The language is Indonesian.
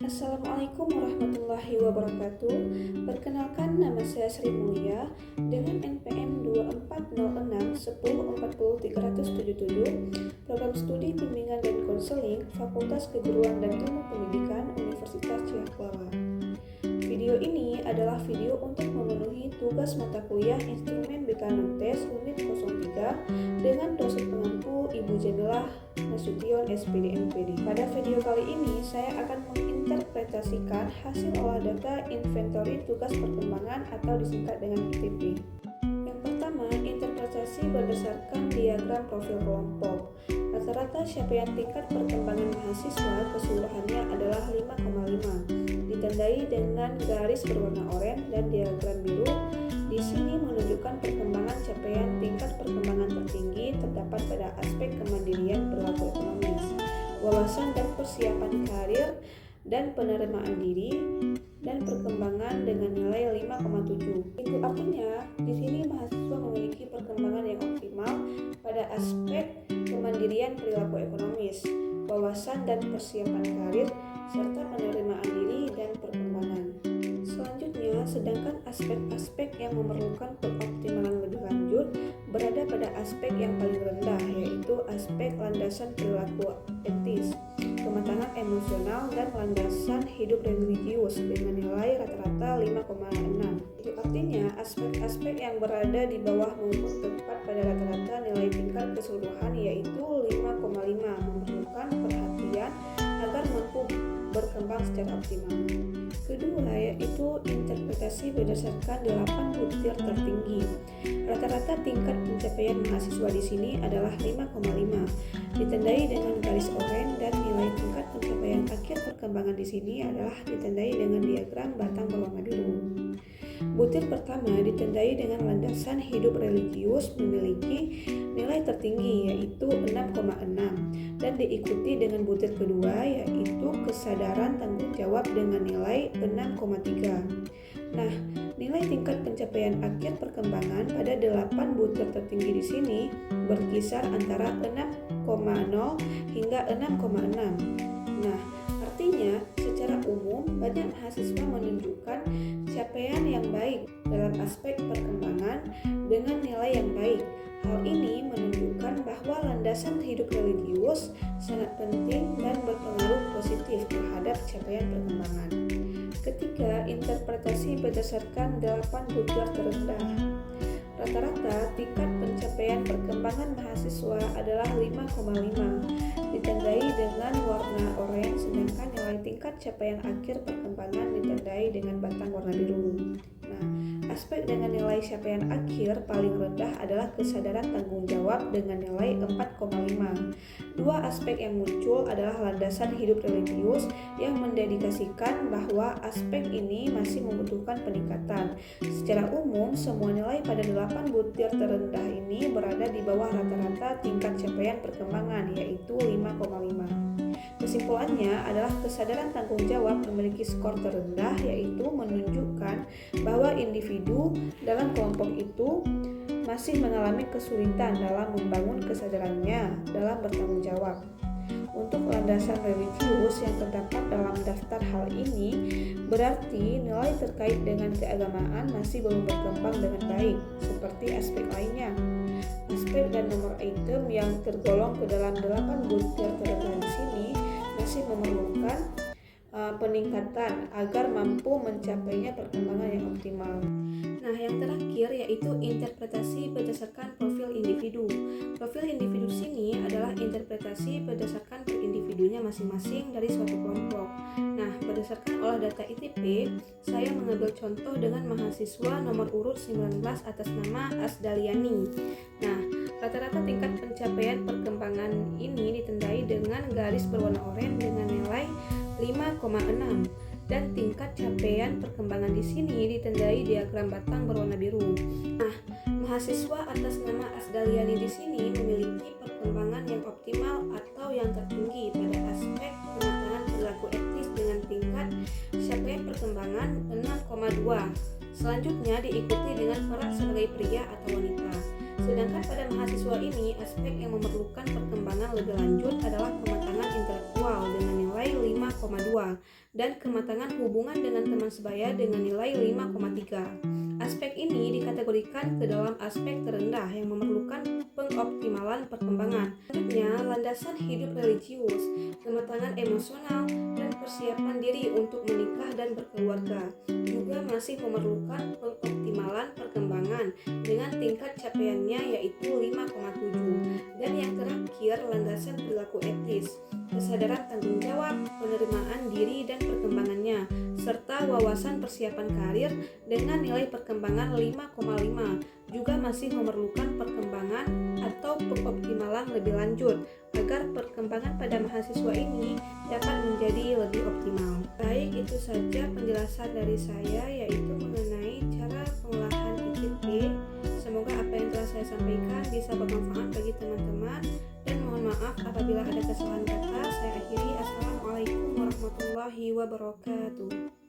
Assalamualaikum warahmatullahi wabarakatuh. Perkenalkan, nama saya Sri Mulia dengan NPM 240610400377, Program Studi Bimbingan dan Konseling Fakultas Keguruan dan Ilmu Pendidikan Universitas Ciakuala. Video ini adalah video untuk memenuhi tugas mata kuliah Instrumen BK6TES Unit 03 dengan dosen pengampu Ibu Jamilah Nasution SPD MPD. Pada video kali ini saya akan menginterpretasikan hasil olah data inventory tugas perkembangan atau disingkat dengan ITP. Yang pertama, interpretasi berdasarkan diagram profil kelompok. Rata-rata capaian tingkat perkembangan mahasiswa keseluruhannya adalah 5,5, ditandai dengan garis berwarna oranye dan diagram biru. Di sini menunjukkan perkembangan capaian tingkat perkembangan tertinggi terdapat pada aspek kemandirian perilaku ekonomis, wawasan dan persiapan karir, dan penerimaan diri, dan perkembangan dengan nilai 5,7. Itu artinya di sini mahasiswa memiliki perkembangan yang optimal pada aspek kemandirian perilaku ekonomis, wawasan dan persiapan karir, serta penerimaan diri dan perkembangan. Selanjutnya, sedangkan aspek-aspek yang memerlukan pengoptimalan lebih lanjut berada pada aspek yang paling rendah, yaitu aspek landasan perilaku etis, kematangan emosional, dan landasan hidup religius dengan nilai rata-rata 5,6. Itu artinya aspek-aspek yang berada di bawah maupun tepat pada rata-rata nilai tingkat keseluruhan yaitu 5,5 memerlukan perhatian agar mampu berkembang secara optimal. Kedua, yaitu interpretasi berdasarkan 8 butir tertinggi. Rata-rata tingkat pencapaian mahasiswa di sini adalah 5,5, ditandai dengan garis oranye, dan nilai tingkat pencapaian akhir perkembangan di sini adalah ditandai dengan diagram batang berwarna biru. Butir pertama ditandai dengan landasan hidup religius memiliki nilai tertinggi yaitu 6,6 dan diikuti dengan butir kedua yaitu kesadaran tanggung jawab dengan nilai 6,3. Nah, nilai tingkat pencapaian akhir perkembangan pada 8 butir tertinggi di sini berkisar antara 6,0 hingga 6,6. Nah, artinya secara umum banyak mahasiswa menunjukkan capaian yang baik dalam aspek perkembangan dengan nilai yang baik. Hal ini menunjukkan bahwa landasan hidup religius sangat penting dan berpengaruh positif terhadap capaian perkembangan. Ketiga, interpretasi berdasarkan 8 butir terendah. Rata-rata tingkat pencapaian perkembangan mahasiswa adalah 5,5, ditandai dengan warna oranye, sedangkan nilai tingkat capaian akhir perkembangan ditandai dengan batang warna biru. Nah, aspek dengan nilai capaian akhir paling rendah adalah kesadaran tanggung jawab dengan nilai 4,5. Dua aspek yang muncul adalah landasan hidup religius yang mendedikasikan bahwa aspek ini masih membutuhkan peningkatan. Secara umum, semua nilai pada 8 butir terendah ini berada di bawah rata-rata tingkat capaian perkembangan yaitu 5,5. Kesimpulannya adalah kesadaran tanggung jawab memiliki skor terendah yaitu menunjukkan bahwa individu dalam kelompok itu masih mengalami kesulitan dalam membangun kesadarannya dalam bertanggung jawab. Untuk landasan religius yang terdapat dalam daftar hal ini berarti nilai terkait dengan keagamaan masih belum berkembang dengan baik seperti aspek lainnya. Aspek dan nomor item yang tergolong ke dalam 8 butir terendah di sini masih memerlukan peningkatan agar mampu mencapainya perkembangan yang optimal. Nah, yang terakhir yaitu interpretasi berdasarkan profil individu. Profil individu sini adalah interpretasi berdasarkan per individunya masing-masing dari suatu kelompok. Nah, berdasarkan olah data ITP, saya mengambil contoh dengan mahasiswa nomor urut 19 atas nama Asdaliani. Nah, rata-rata tingkat pencapaian perkembangan ini ditandai dengan garis berwarna oranye dengan nilai 5,6 dan tingkat capaian perkembangan di sini ditandai diagram batang berwarna biru. Nah, mahasiswa atas nama Asdaliani di sini memiliki perkembangan yang optimal atau yang tertinggi pada aspek kematangan perilaku etis dengan tingkat capaian perkembangan 6,2. Selanjutnya diikuti dengan peran sebagai pria atau wanita. Sedangkan pada mahasiswa ini, aspek yang memerlukan perkembangan lebih lanjut adalah kematangan intelektual dengan nilai 5,6. 5,2 dan kematangan hubungan dengan teman sebaya dengan nilai 5,3. Aspek ini dikategorikan ke dalam aspek terendah yang memerlukan pengoptimalan perkembangan. Selanjutnya, landasan hidup religius, kematangan emosional, dan persiapan diri untuk menikah dan berkeluarga juga masih memerlukan pengoptimalan perkembangan dengan tingkat capaiannya yaitu 5,7. Dan yang terakhir, landasan perilaku etis, kesadaran tanggung jawab, penerimaan diri dan perkembangannya, serta wawasan persiapan karir dengan nilai perkembangan 5,5 juga masih memerlukan perkembangan atau pengoptimalan lebih lanjut agar perkembangan pada mahasiswa ini dapat menjadi lebih optimal. Baik, itu saja penjelasan dari saya yaitu mengenai cara pengolahan ICT. Semoga apa yang telah saya sampaikan bisa bermanfaat bagi teman-teman dan mohon maaf apabila ada kesalahan kata. Saya akhiri. Assalamualaikum warahmatullahi wabarakatuh.